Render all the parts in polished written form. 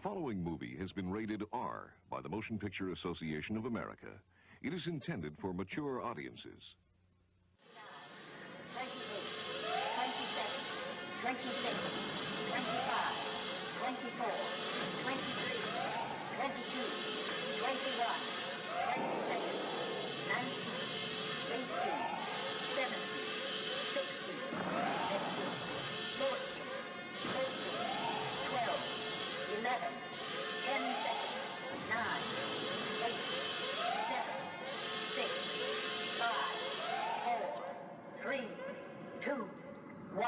following movie has been rated R by the Motion Picture Association of America. It is intended for mature audiences. 28, 27, 26, 25, 24, 23, 22, 21, 22, 19, 18, 17, 16, 15, 14, 13, 12, 11, 10 seconds, 9, 8, 7, 6, 5, 4, 3, 2, 1.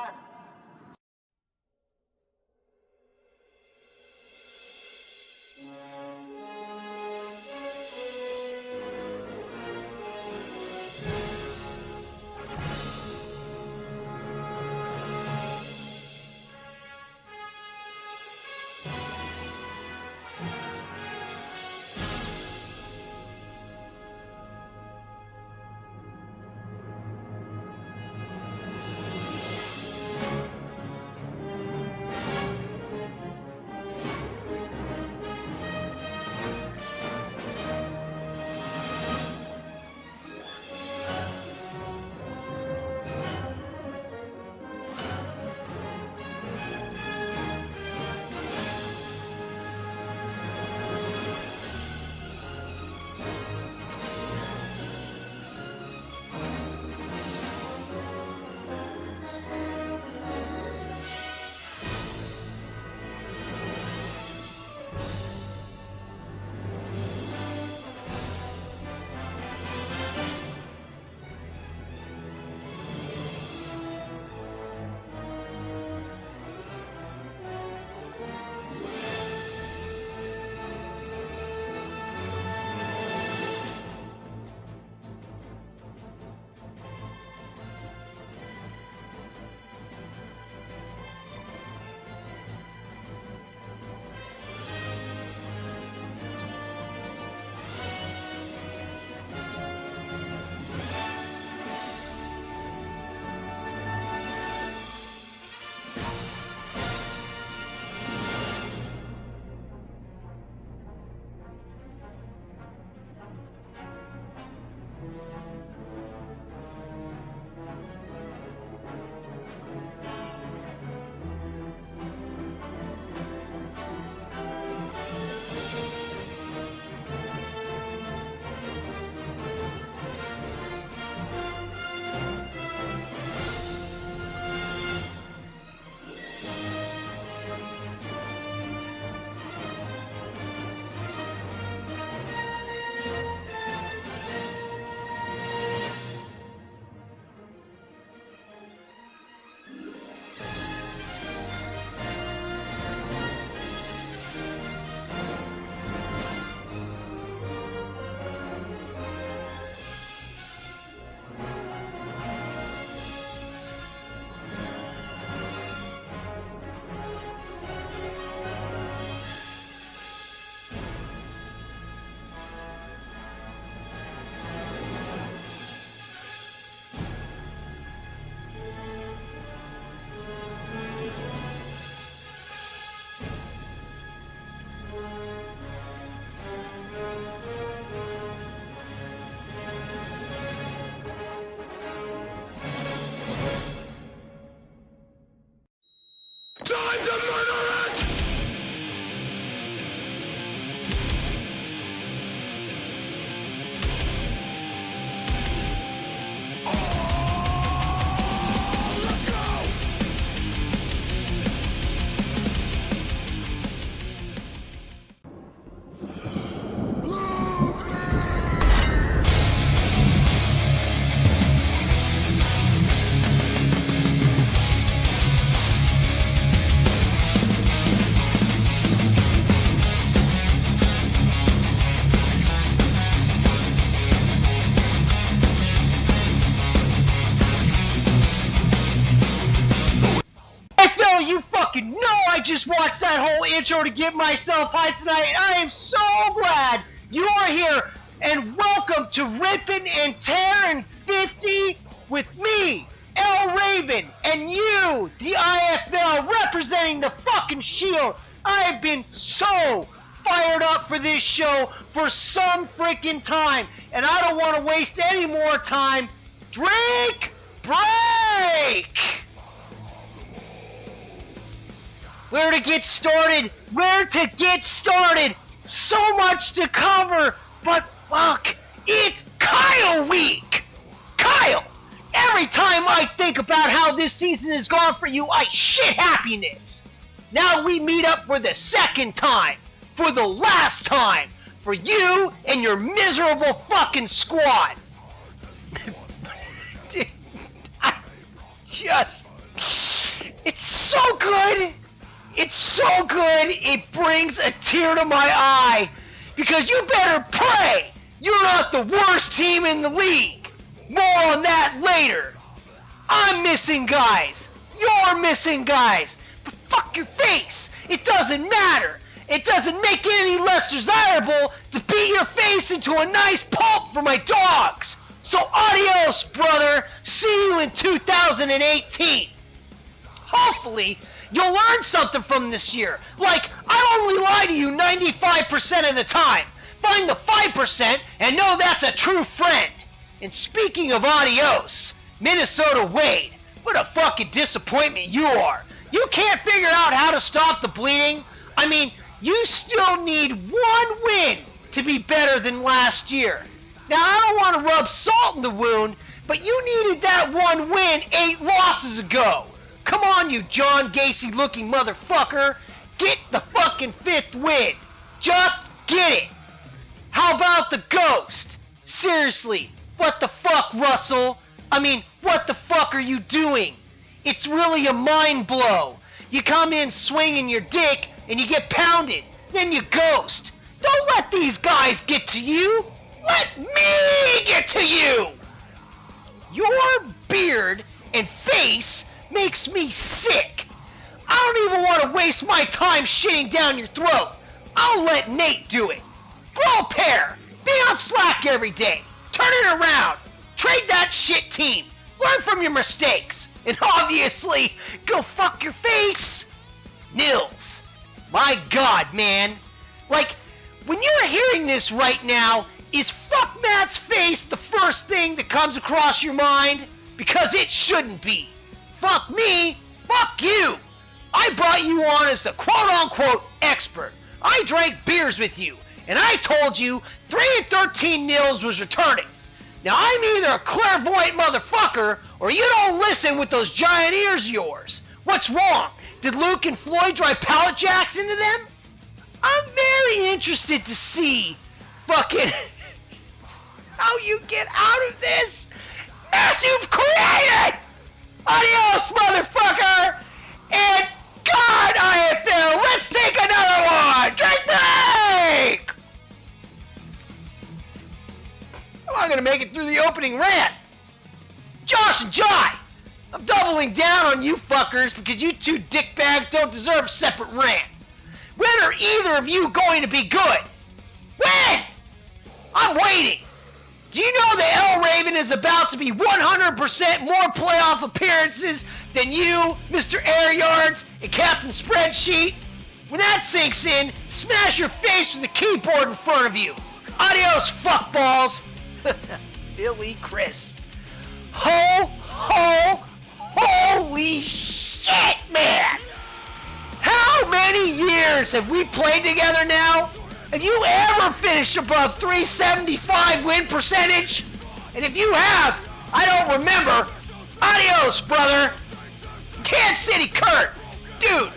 Time to murder it! Let's go! I just watched that whole intro to get myself hyped tonight. I am so glad you are here, and welcome to Rippin' and Tearin' 50 with me, El Rey Raven, and you, the IFL, representing the fucking Shield. I have been so fired up for this show for some freaking time, and I don't want to waste any more time. Drink break! Where to get started? Where to get started? So much to cover, but fuck, it's Kyle week! Kyle! Every time I think about how this season has gone for you, I shit happiness. Now we meet up for the second time, for the last time, for you and your miserable fucking squad. It's so good. It's so good, it brings a tear to my eye. Because you better pray you're not the worst team in the league. More on that later. I'm missing guys. You're missing guys. But fuck your face. It doesn't matter. It doesn't make it any less desirable to beat your face into a nice pulp for my dogs. So adios, brother. See you in 2018. Hopefully, you'll learn something from this year. Like, I only lie to you 95% of the time. Find the 5% and know that's a true friend. And speaking of adios, Minnesota Wade, what a fucking disappointment you are. You can't figure out how to stop the bleeding. I mean, you still need one win to be better than last year. Now, I don't want to rub salt in the wound, but you needed that one win 8 losses ago. Come on, you John Gacy-looking motherfucker. Get the fucking 5th win. Just get it. How about the Ghost? Seriously, what the fuck, Russell? I mean, what the fuck are you doing? It's really a mind blow. You come in swinging your dick and you get pounded. Then you ghost. Don't let these guys get to you. Let me get to you. Your beard and face makes me sick. I don't even want to waste my time shitting down your throat. I'll let Nate do it. Grow a pair. Be on Slack every day. Turn it around. Trade that shit team. Learn from your mistakes. And obviously, go fuck your face. Nils. My God, man. Like, when you're hearing this right now, is fuck Matt's face the first thing that comes across your mind? Because it shouldn't be. Fuck me, fuck you. I brought you on as the quote-unquote expert. I drank beers with you, and I told you 3-13 Nils was returning. Now, I'm either a clairvoyant motherfucker, or you don't listen with those giant ears of yours. What's wrong? Did Luke and Floyd drive pallet jacks into them? I'm very interested to see fucking how you get out of this mess you've created! Adios, motherfucker! And God, IFL, let's take another one! Drink break! I'm not gonna make it through the opening rant. Josh and Jai, I'm doubling down on you fuckers because you two dickbags don't deserve a separate rant. When are either of you going to be good? When? I'm waiting. Do you know that El Raven is about to be 100% more playoff appearances than you, Mr. Air Yards, and Captain Spreadsheet? When that sinks in, smash your face with the keyboard in front of you. Adios, fuckballs. Billy Chris. Holy shit, man! How many years have we played together now? Have you ever finished above 375 win percentage? And if you have, I don't remember. Adios, brother. Kansas City Kurt. Dude,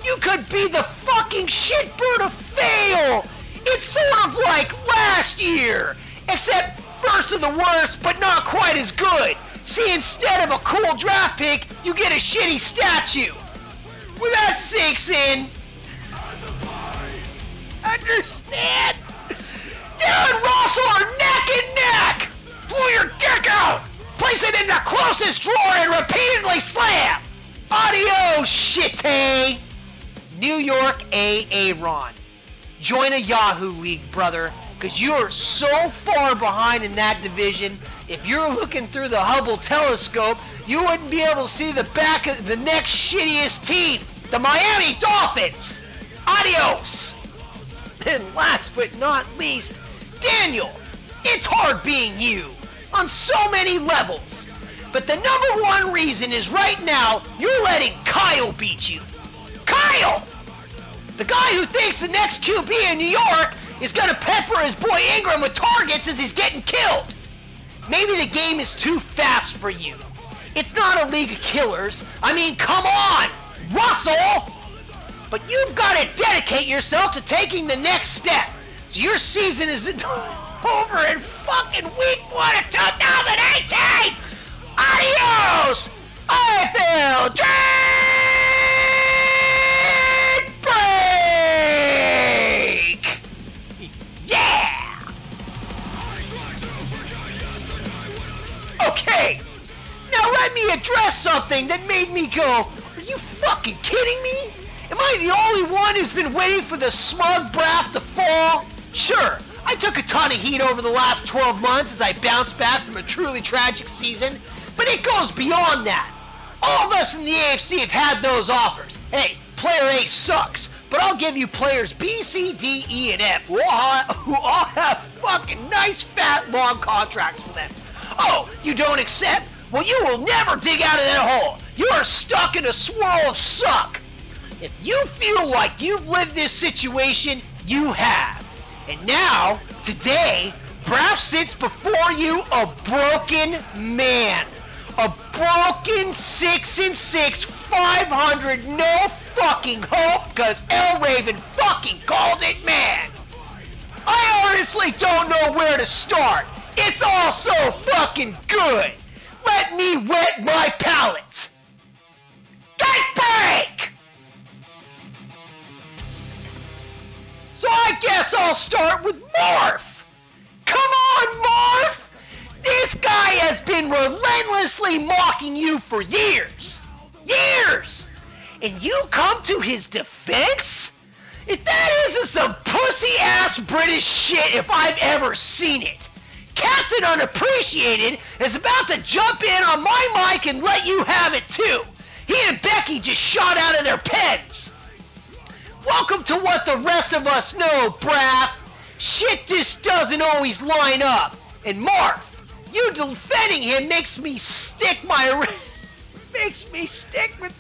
you could be the fucking shitbird of fail. It's sort of like last year, except first of the worst, but not quite as good. See, instead of a cool draft pick, you get a shitty statue. When that sinks in, understand? You and Russell are neck and neck! Pull your dick out! Place it in the closest drawer and repeatedly slam! Adios, shitty! New York Aaron. Join a Yahoo League, brother, because you're so far behind in that division. If you're looking through the Hubble telescope, you wouldn't be able to see the back of the next shittiest team, the Miami Dolphins. Adios. And last but not least, Daniel. It's hard being you on so many levels. But the number one reason is right now you're letting Kyle beat you. Kyle! The guy who thinks the next QB in New York is going to pepper his boy Ingram with targets as he's getting killed. Maybe the game is too fast for you. It's not a league of killers. I mean, come on, Russell! But you've got to dedicate yourself to taking the next step. So your season is over in fucking week 1 of 2018! Adios! IFL Break! Yeah! Okay, now let me address something that made me go, are you fucking kidding me? Am I the only one who's been waiting for the smug Braff to fall? Sure, I took a ton of heat over the last 12 months as I bounced back from a truly tragic season, but it goes beyond that. All of us in the AFC have had those offers. Hey, player A sucks, but I'll give you players B, C, D, E, and F who all have fucking nice, fat, long contracts for them. Oh, you don't accept? Well, you will never dig out of that hole. You are stuck in a swirl of suck. If you feel like you've lived this situation, you have. And now, today, Braff sits before you a broken man. A broken 6-6, 500, no fucking hope, cause El Raven fucking called it man. I honestly don't know where to start. It's all so fucking good. Let me wet my palate. Get break! So I guess I'll start with Morph. Come on, Morph! This guy has been relentlessly mocking you for years. Years! And you come to his defense? If that isn't some pussy-ass British shit if I've ever seen it. Captain Unappreciated is about to jump in on my mic and let you have it too. He and Becky just shot out of their pens. Welcome to what the rest of us know, Braff. Shit just doesn't always line up. And Marv, you defending him makes me stick with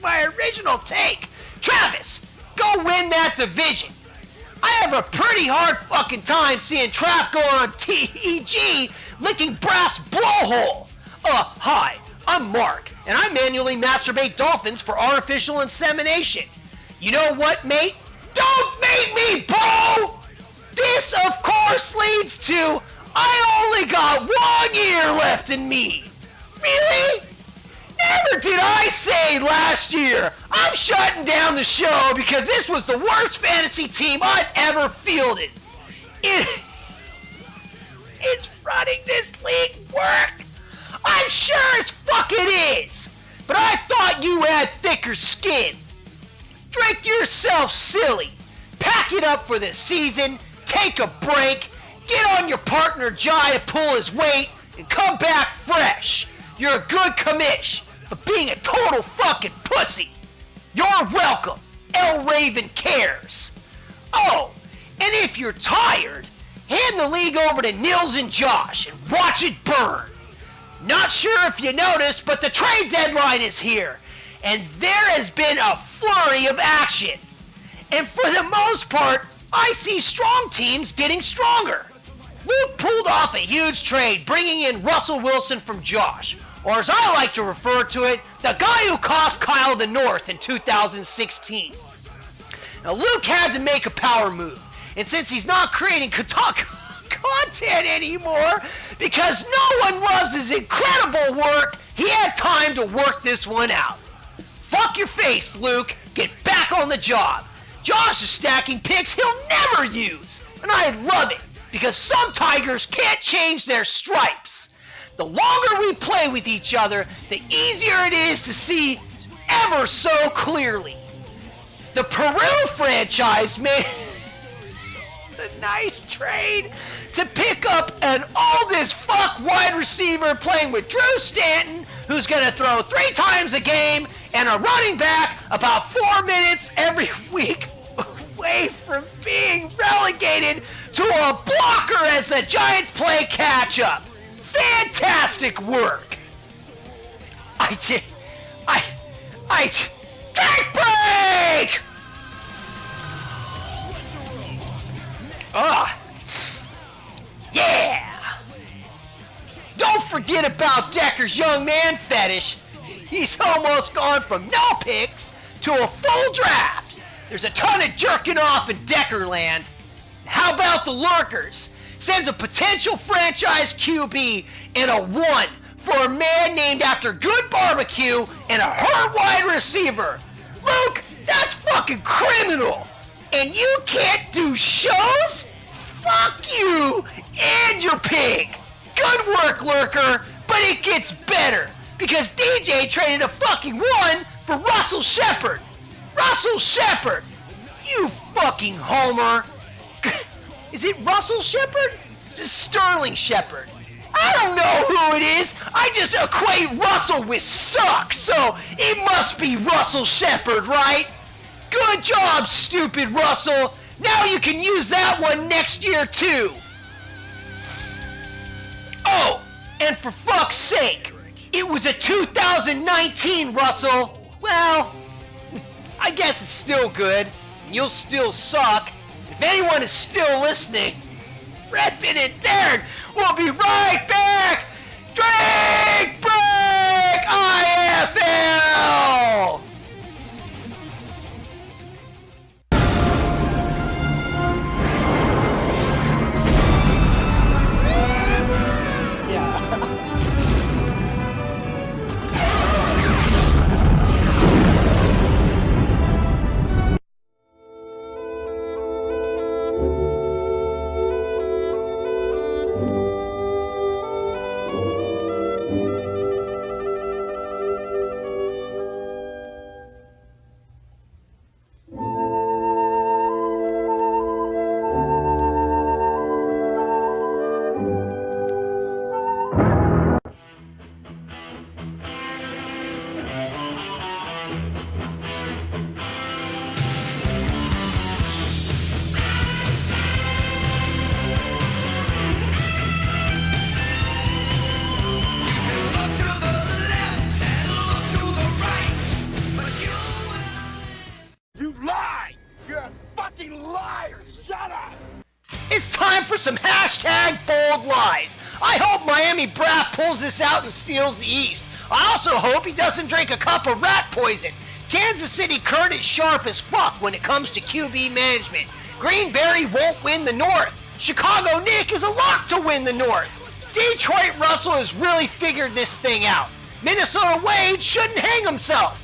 my original take. Travis, go win that division. I have a pretty hard fucking time seeing Trav go on TEG licking Braff's blowhole. Hi, I'm Mark, and I manually masturbate dolphins for artificial insemination. You know what, mate? Don't make me, bro! This, of course, leads to I only got 1 year left in me. Really? Never did I say last year I'm shutting down the show because this was the worst fantasy team I've ever fielded. Is running this league work? I'm sure as fuck it is. But I thought you had thicker skin. Drink yourself silly. Pack it up for the season. Take a break. Get on your partner Jai to pull his weight and come back fresh. You're a good commish, but being a total fucking pussy. You're welcome. El Raven cares. Oh, and if you're tired, hand the league over to Nils and Josh and watch it burn. Not sure if you noticed, but the trade deadline is here, and there has been a flurry of action. And for the most part, I see strong teams getting stronger. Luke pulled off a huge trade, bringing in Russell Wilson from Josh, or as I like to refer to it, the guy who cost Kyle the North in 2016. Now Luke had to make a power move, and since he's not creating content anymore, because no one loves his incredible work, he had time to work this one out. Fuck your face, Luke. Get back on the job. Josh is stacking picks he'll never use, and I love it, because some Tigers can't change their stripes. The longer we play with each other, the easier it is to see ever so clearly. The Peru franchise made a nice trade to pick up an old as fuck wide receiver playing with Drew Stanton, who's going to throw 3 times a game and a running back about 4 minutes every week away from being relegated to a blocker as the Giants play catch-up. Fantastic work. Drink break! Yeah! Don't forget about Decker's young man fetish. He's almost gone from no picks to a full draft. There's a ton of jerking off in Deckerland. How about the Lurkers? Sends a potential franchise QB and a 1 for a man named after good barbecue and a hurt wide receiver. Luke, that's fucking criminal. And you can't do shows? Fuck you and your pig. Good work, Lurker, but it gets better because DJ traded a fucking 1 for Russell Shepard. Russell Shepard, you fucking homer. Is it Russell Shepard? Sterling Shepard. I don't know who it is. I just equate Russell with suck, so it must be Russell Shepard, right? Good job, stupid Russell. Now you can use that one next year, too. Oh, and for fuck's sake, it was a 2019, Russell. Well, I guess it's still good. You'll still suck. If anyone is still listening, Redfin and Darren will be right back. Drink break, IFL. It's time for some hashtag bold lies. I hope Miami Braff pulls this out and steals the East. I also hope he doesn't drink a cup of rat poison. Kansas City Kurt is sharp as fuck when it comes to QB management. Green Bay won't win the North. Chicago Nick is a lock to win the North. Detroit Russell has really figured this thing out. Minnesota Wade shouldn't hang himself.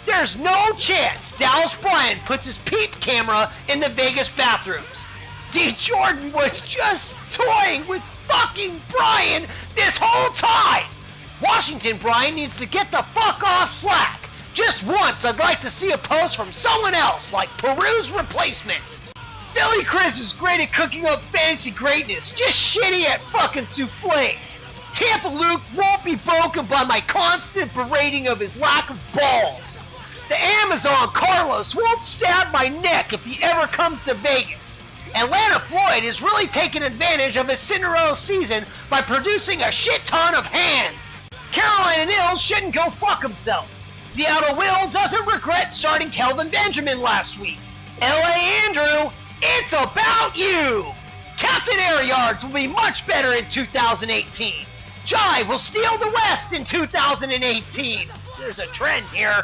There's no chance Dallas Bryant puts his peep camera in the Vegas bathrooms. D. Jordan was just toying with fucking Brian this whole time. Washington Brian needs to get the fuck off Slack. Just once I'd like to see a post from someone else like Peru's replacement. Philly Chris is great at cooking up fantasy greatness, just shitty at fucking souffles. Tampa Luke won't be broken by my constant berating of his lack of balls. The Amazon Carlos won't stab my neck if he ever comes to Vegas. Atlanta Floyd is really taking advantage of his Cinderella season by producing a shit ton of hands. Carolina Nils shouldn't go fuck himself. Seattle Will doesn't regret starting Kelvin Benjamin last week. LA Andrew, it's about you! Captain Air Yards will be much better in 2018. Jive will steal the West in 2018. There's a trend here.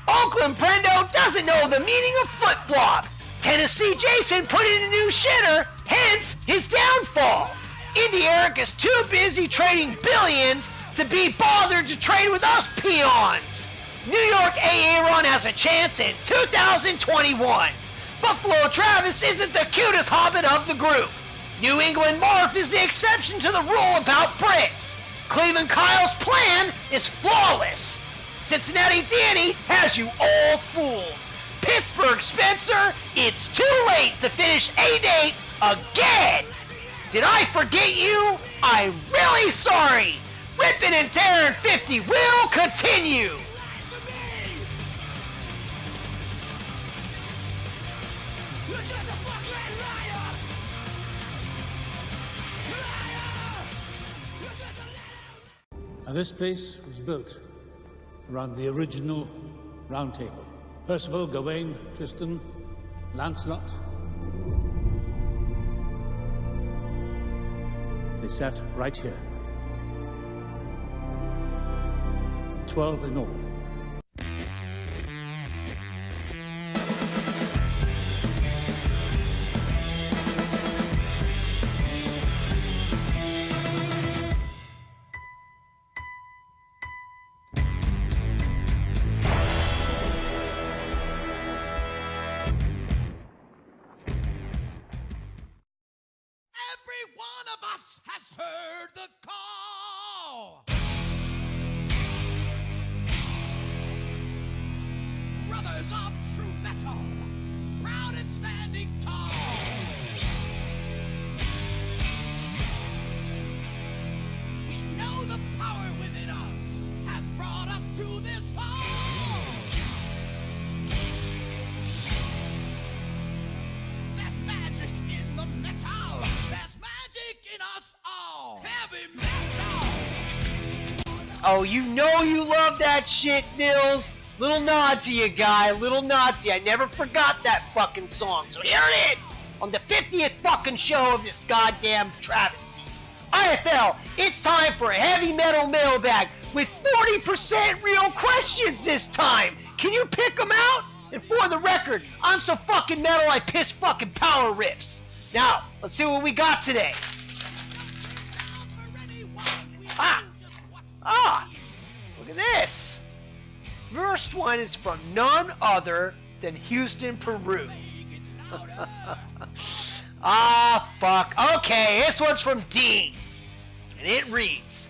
Oakland Prendo doesn't know the meaning of flip-flop. Tennessee Jason put in a new shitter, hence his downfall. Indy Eric is too busy trading billions to be bothered to trade with us peons. New York AA Ron has a chance in 2021. Buffalo Travis isn't the cutest hobbit of the group. New England Marv is the exception to the rule about Brits. Cleveland Kyle's plan is flawless. Cincinnati Danny has you all fooled. Pittsburgh Spencer, it's too late to finish 8-8 again. Did I forget you? I'm really sorry. Ripping and Tearing 50 will continue. Now, this place was built around the original Round Table. Percival, Gawain, Tristan, Lancelot. They sat right here. 12 in all. Every one of us has heard the call. Brothers of true metal, proud and standing tall. We know the power within us has brought us to this hall. There's magic in the metal. There's magic in us all. Heavy metal. Oh, you know you love that shit, Nils. Little nod to you, guy. Little nod to you. I never forgot that fucking song. So here it is on the 50th fucking show of this goddamn travesty. IFL, it's time for a heavy metal mailbag with 40% real questions this time. Can you pick them out? And for the record, I'm so fucking metal I piss fucking power riffs. Now, let's see what we got today. Look at this. First one is from none other than Houston, Peru. Fuck. Okay, this one's from Dean. And it reads,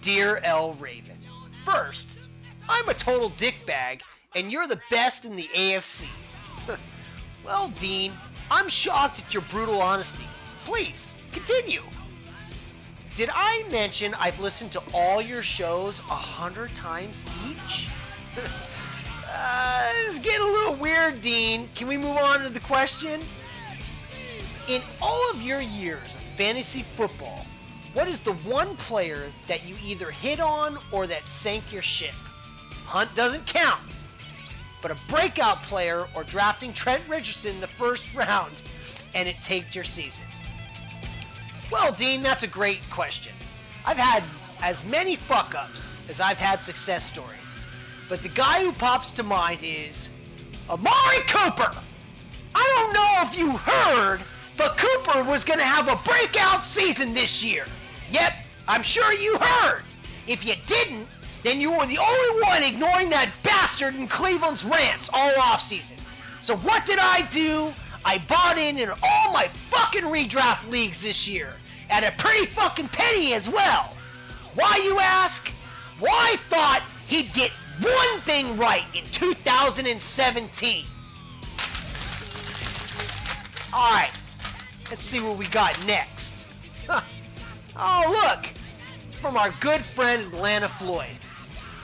Dear L. Raven, first, I'm a total dickbag, and you're the best in the AFC. Well, Dean, I'm shocked at your brutal honesty. Please, continue. Did I mention I've listened to all your shows 100 times each? It's getting a little weird, Dean. Can we move on to the question? In all of your years of fantasy football, what is the one player that you either hit on or that sank your ship? Hunt doesn't count. But a breakout player or drafting Trent Richardson in the first round and it takes your season. Well, Dean, that's a great question. I've had as many fuck-ups as I've had success stories. But the guy who pops to mind is Amari Cooper. I don't know if you heard, but Cooper was going to have a breakout season this year. Yep, I'm sure you heard. If you didn't, then you were the only one ignoring that bastard in Cleveland's rants all offseason. So what did I do? I bought in all my fucking redraft leagues this year. At a pretty fucking penny as well. Why, you ask? Well, I thought he'd get one thing right in 2017. Alright, let's see what we got next. Huh. Oh, look. It's from our good friend Atlanta Floyd.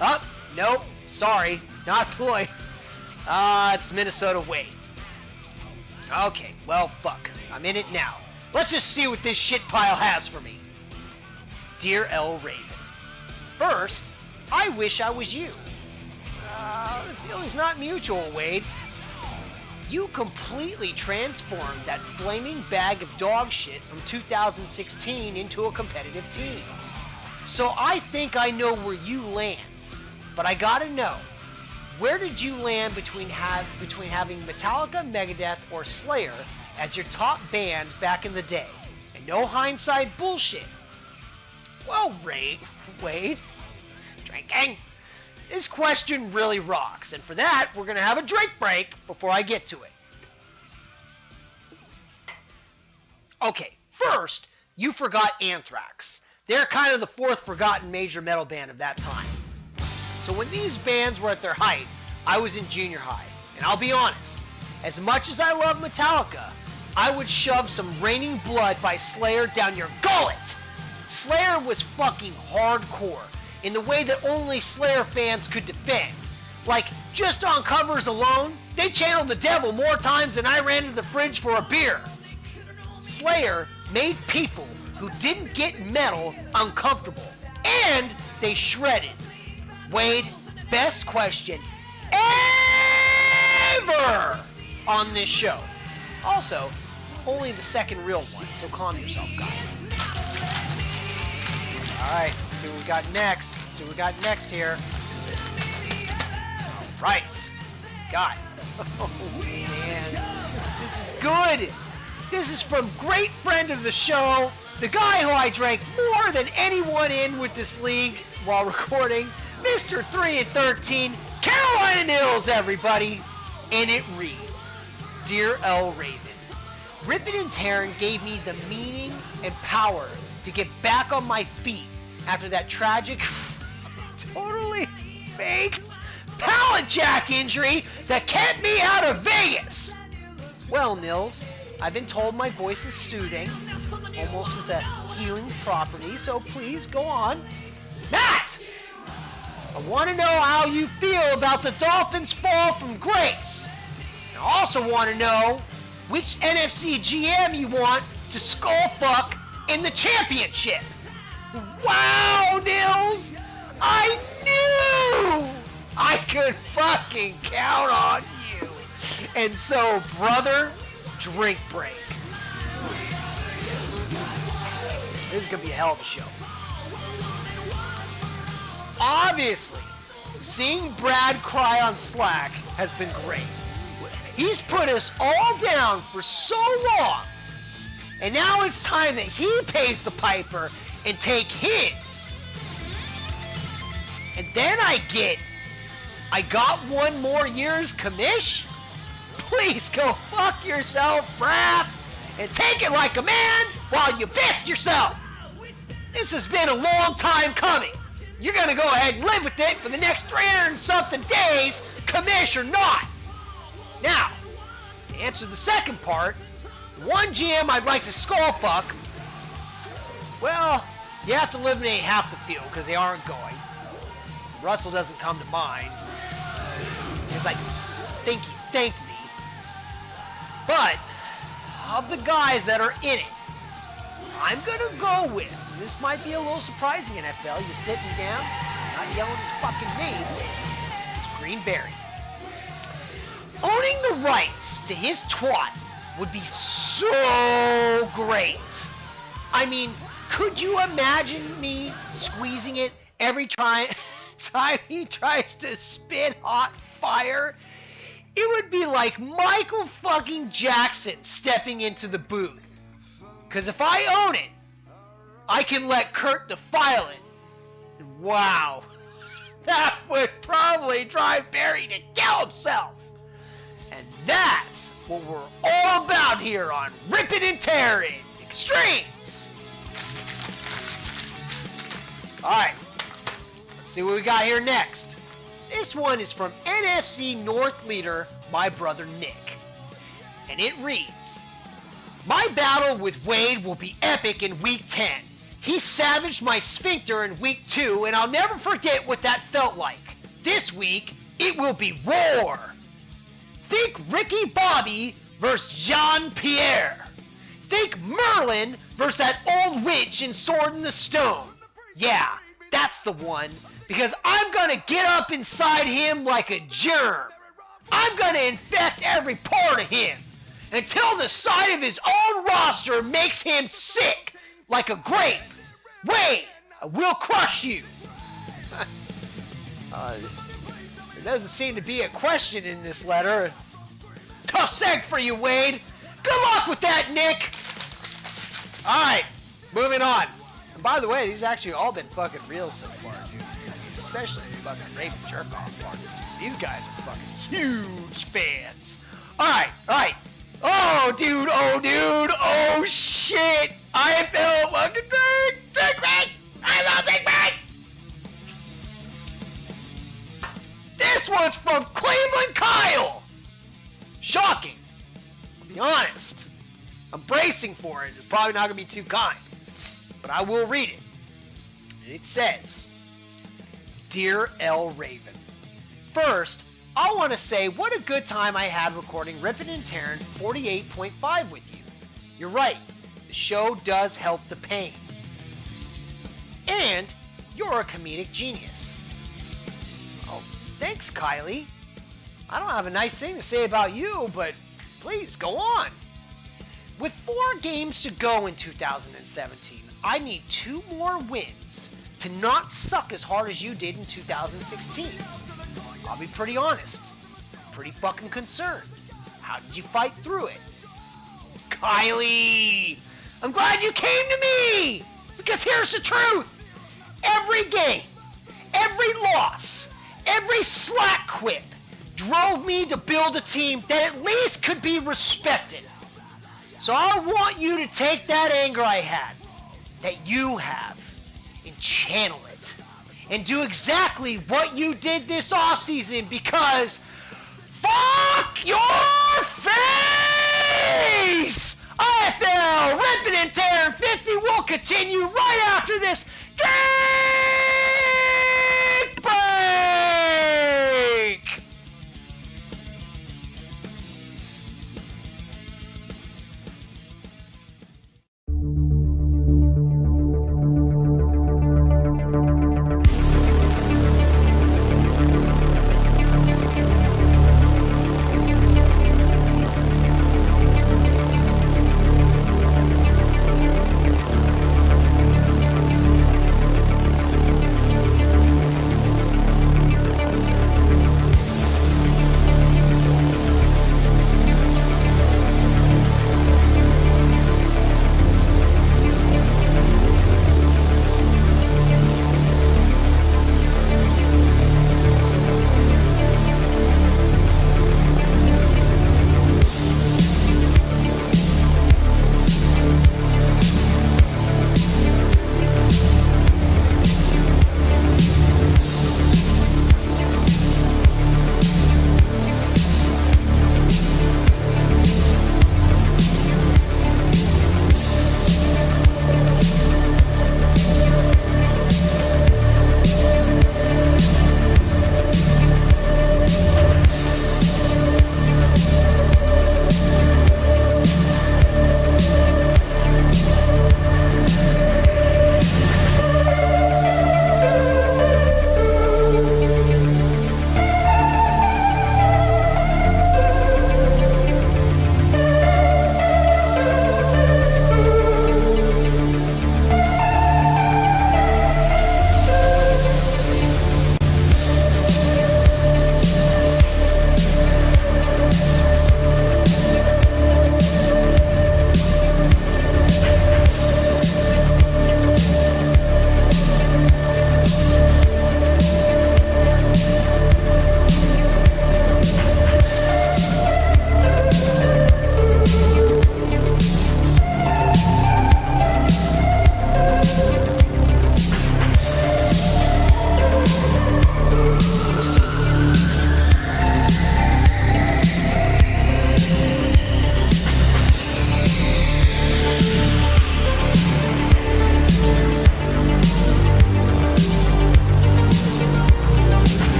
Oh, nope. Sorry. Not Floyd. It's Minnesota Wade. Okay, well, fuck. I'm in it now. Let's just see what this shit pile has for me. Dear L. Raven. First, I wish I was you. The feeling's not mutual, Wade. You completely transformed that flaming bag of dog shit from 2016 into a competitive team. So I think I know where you land. But I gotta know, where did you land between having Metallica, Megadeth, or Slayer as your top band back in the day? And no hindsight bullshit. Well, Wade, drinking. This question really rocks, and for that, we're gonna have a drink break before I get to it. Okay, first, you forgot Anthrax. They're kind of the fourth forgotten major metal band of that time. So when these bands were at their height, I was in junior high. And I'll be honest, as much as I love Metallica, I would shove some Raining Blood by Slayer down your gullet. Slayer was fucking hardcore in the way that only Slayer fans could defend. Like, just on covers alone, they channeled the devil more times than I ran to the fridge for a beer. Slayer made people who didn't get metal uncomfortable, and they shredded. Wade, best question ever on this show. Also, only the second real one, so calm yourself, guys. Alright, let's see what we got next. Let's see what we got next here. Alright. God. Oh, man. This is good. This is from great friend of the show, the guy who I drank more than anyone in with this league while recording, Mr. 3 and 13, Carolina Nils, everybody. And it reads, Dear L. Raven, Rippin' and Tearin' gave me the meaning and power to get back on my feet after that tragic, totally faked pallet jack injury that kept me out of Vegas. Well, Nils, I've been told my voice is soothing, almost with a healing property, so please go on. Matt! I want to know how you feel about the Dolphins' fall from grace. I also want to know which NFC GM you want to skullfuck in the championship. Wow, Nils! I knew I could fucking count on you. And so, brother, drink break. This is going to be a hell of a show. Obviously, seeing Brad cry on Slack has been great. He's put us all down for so long. And now it's time that he pays the piper and take his. And then I got one more year's commish? Please go fuck yourself, Raph, and take it like a man while you fist yourself. This has been a long time coming. You're gonna go ahead and live with it for the next 300 and something days, commish or not. Now, to answer the second part, the one GM I'd like to skull fuck, well, you have to eliminate half the field because they aren't going. Russell doesn't come to mind. He's like, thank me. But, of the guys that are in it, I'm gonna go with, this might be a little surprising, NFL, you sitting down, not yelling his fucking name, it's Greenberry. Owning the rights to his twat would be so great. I mean, could you imagine me squeezing it every time he tries to spit hot fire? It would be like Michael fucking Jackson stepping into the booth. Because if I own it, I can let Kurt defile it. Wow. That would probably drive Barry to kill himself. And that's what we're all about here on Rippin' and Tearin' Extremes. Alright, let's see what we got here next. This one is from NFC North leader, my brother Nick. And it reads, My battle with Wade will be epic in Week 10. He savaged my sphincter in Week 2, and I'll never forget what that felt like. This week, it will be war. Think Ricky Bobby versus Jean-Pierre. Think Merlin versus that old witch in Sword in the Stone. Yeah, that's the one. Because I'm gonna get up inside him like a germ. I'm gonna infect every part of him. Until the sight of his own roster makes him sick like a grape. Wade, I will crush you. There doesn't seem to be a question in this letter. Tough seg for you, Wade. Good luck with that, Nick. Alright, moving on. And by the way, these actually all been fucking real so far, dude. Especially the fucking Raven jerk-off parts, dude. These guys are fucking huge fans. Alright. Oh, dude, oh, shit. I feel fucking big break. I'm a big break. This one's from Cleveland Kyle. Shocking. I'll be honest. I'm bracing for it. It's probably not going to be too kind. but I will read it. It says, Dear L. Raven, first, I want to say what a good time I had recording Rippin' and Tearin' 48.5 with you. You're right, the show does help the pain. And you're a comedic genius. Oh, thanks, Kylie. I don't have a nice thing to say about you, but please go on. With 4 games to go in 2017, I need 2 more wins to not suck as hard as you did in 2016. I'll be pretty honest. Pretty fucking concerned. How did you fight through it? Kylie! I'm glad you came to me! Because here's the truth! Every game, every loss, every slack quip drove me to build a team that at least could be respected. So I want you to take that anger I had, that you have, and channel it. And do exactly what you did this offseason, because fuck your face! IFL Rippin' and Tearin' 50 will continue right after this.